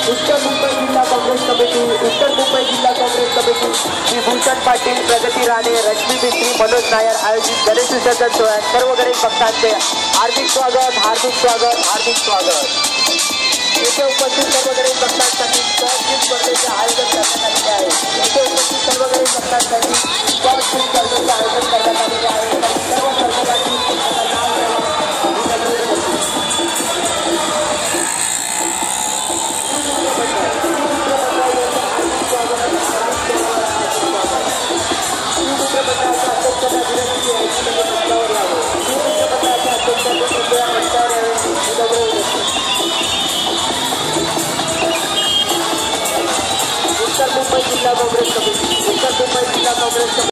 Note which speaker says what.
Speaker 1: उत्तर मुंबई जिल्हा काँग्रेस कमिटी, उत्तर मुंबई जिल्हा काँग्रेस कमिटी श्री भूषण पाटील, प्रगती राणे, रश्मी मिस्त्री, मनोज नायर आयोजित गणेश विसर्जन सोहळ्यात सर्व गणेश भक्तांचे हार्दिक स्वागत, हार्दिक स्वागत, हार्दिक स्वागत। येथे उपस्थित सर्व गणेश भक्तांसाठी स्पर्धेचे आयोजन करण्यात आले आहे। येथे उपस्थित सर्व गणेश भक्तांसाठी